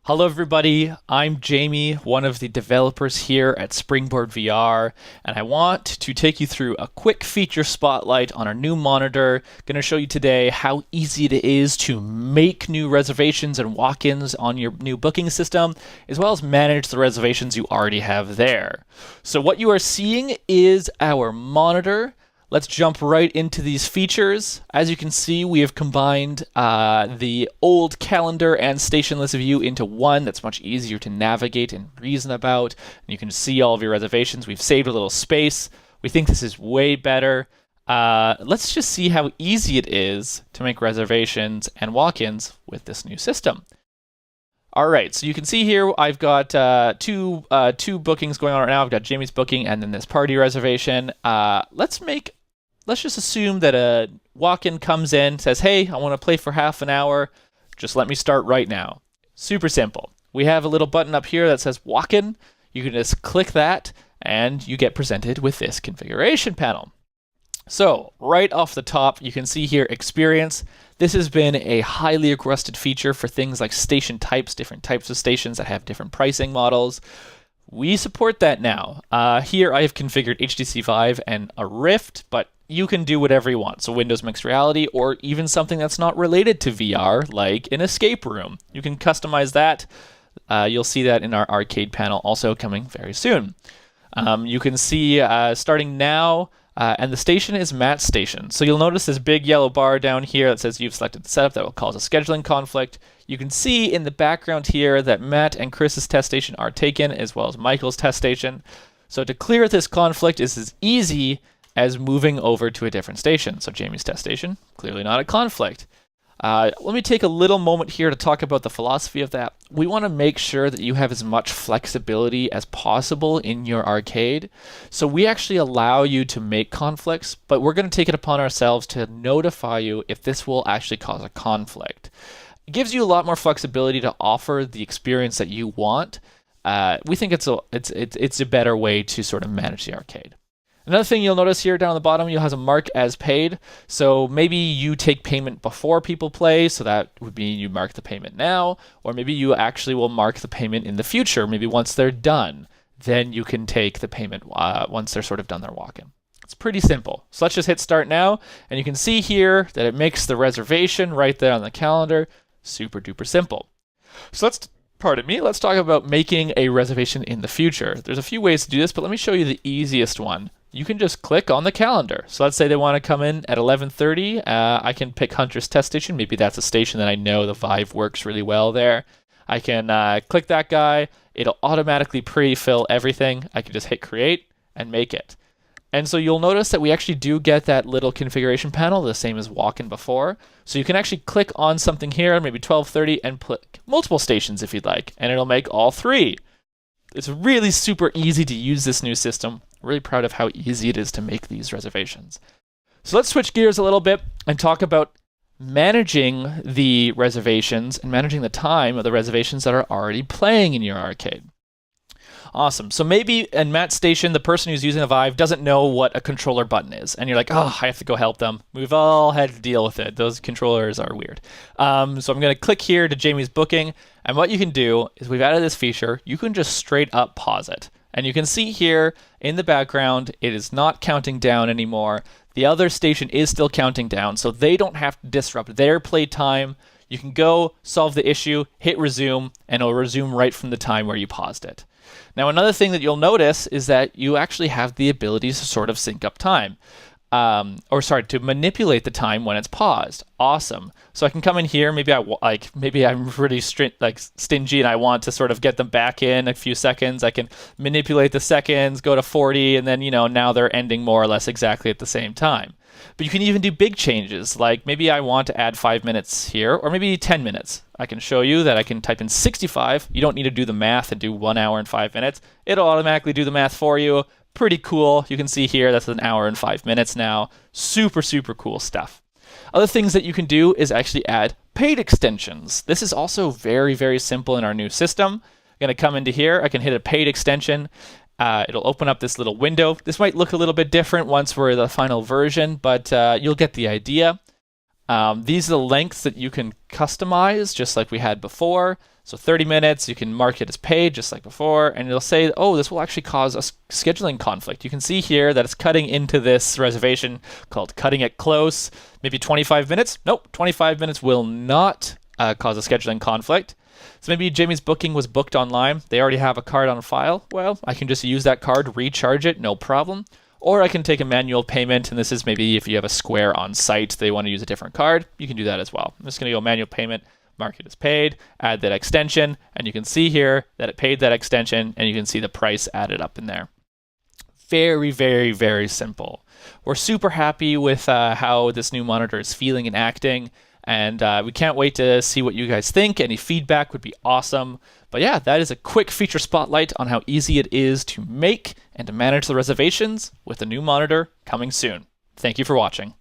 Hello everybody, I'm Jamie, one of the developers here at SpringboardVR, and I want to take you through a quick feature spotlight on our new monitor. Going to show you today how easy it is to make new reservations and walk-ins on your new booking system, as well as manage the reservations you already have there. So what you are seeing is our monitor. Let's jump right into these features. As you can see, we have combined the old calendar and stationless view into one that's much easier to navigate and reason about. And you can see all of your reservations. We've saved a little space. We think this is way better. Let's just see how easy it is to make reservations and walk-ins with this new system. All right, so you can see here I've got two bookings going on right now. I've got Jamie's booking and then this party reservation. Let's just assume that a walk-in comes in, says, hey, I want to play for half an hour. Just let me start right now. Super simple. We have a little button up here that says walk-in. You can just click that and you get presented with this configuration panel. So right off the top, you can see here experience. This has been a highly requested feature for things like station types, different types of stations that have different pricing models. We support that now. Here I have configured HTC Vive and a Rift, but you can do whatever you want. So Windows Mixed Reality, or even something that's not related to VR, like an escape room. You can customize that. You'll see that in our arcade panel also coming very soon. You can see starting now, and the station is Matt's station. So you'll notice this big yellow bar down here that says you've selected the setup that will cause a scheduling conflict. You can see in the background here that Matt and Chris's test station are taken, as well as Michael's test station. So to clear this conflict is as easy as moving over to a different station. So Jamie's test station, clearly not a conflict. Let me take a little moment here to talk about the philosophy of that. We want to make sure that you have as much flexibility as possible in your arcade. So we actually allow you to make conflicts, but we're going to take it upon ourselves to notify you if this will actually cause a conflict. It gives you a lot more flexibility to offer the experience that you want. We think it's a better way to sort of manage the arcade. Another thing you'll notice here down the bottom, you'll have a mark as paid. So maybe you take payment before people play, so that would mean you mark the payment now, or maybe you actually will mark the payment in the future, maybe once they're done. Then you can take the payment once they're sort of done their walk-in. It's pretty simple. So let's just hit start now, and you can see here that it makes the reservation right there on the calendar. Super duper simple. So let's talk about making a reservation in the future. There's a few ways to do this, but let me show you the easiest one. You can just click on the calendar. So let's say they want to come in at 11:30. I can pick Hunter's test station. Maybe that's a station that I know the Vive works really well there. I can click that guy. It'll automatically pre-fill everything. I can just hit create and make it. And so you'll notice that we actually do get that little configuration panel, the same as walk-in before. So you can actually click on something here, maybe 12:30, and click multiple stations if you'd like, and it'll make all three. It's really super easy to use this new system. Really proud of how easy it is to make these reservations. So let's switch gears a little bit and talk about managing the reservations and managing the time of the reservations that are already playing in your arcade. Awesome. So maybe in Matt's station, the person who's using a Vive doesn't know what a controller button is. And you're like, oh, I have to go help them. We've all had to deal with it. Those controllers are weird. So I'm going to click here to Jamie's booking. And what you can do is we've added this feature. You can just straight up pause it. And you can see here in the background, it is not counting down anymore. The other station is still counting down, so they don't have to disrupt their play time. You can go solve the issue, hit resume, and it'll resume right from the time where you paused it. Now, another thing that you'll notice is that you actually have the ability to sort of sync up time. To manipulate the time when it's paused. Awesome. So I can come in here. Maybe I'm really stingy and I want to sort of get them back in a few seconds. I can manipulate the seconds, go to 40, and then now they're ending more or less exactly at the same time. But you can even do big changes, like maybe I want to add 5 minutes here, or maybe 10 minutes. I can show you that I can type in 65. You don't need to do the math and do 1 hour and 5 minutes. It'll automatically do the math for you. Pretty cool. You can see here that's 1 hour and 5 minutes now. Super, super cool stuff. Other things that you can do is actually add paid extensions. This is also very, very simple in our new system. I'm going to come into here. I can hit a paid extension. It'll open up this little window. This might look a little bit different once we're in the final version, but you'll get the idea. These are the lengths that you can customize, just like we had before. So 30 minutes, you can mark it as paid just like before, and it'll say, oh, this will actually cause a scheduling conflict. You can see here that it's cutting into this reservation called cutting it close. Maybe 25 minutes. Nope, 25 minutes will not cause a scheduling conflict. So maybe Jamie's booking was booked online. They already have a card on file. Well, I can just use that card, recharge it, no problem. Or I can take a manual payment, and this is maybe if you have a Square on site, they want to use a different card, you can do that as well. I'm just going to go manual payment, mark it as paid, add that extension, and you can see here that it paid that extension, and you can see the price added up in there. Very, very, very simple. We're super happy with how this new monitor is feeling and acting, and we can't wait to see what you guys think. Any feedback would be awesome. But yeah, that is a quick feature spotlight on how easy it is to make and to manage the reservations with the new monitor coming soon. Thank you for watching.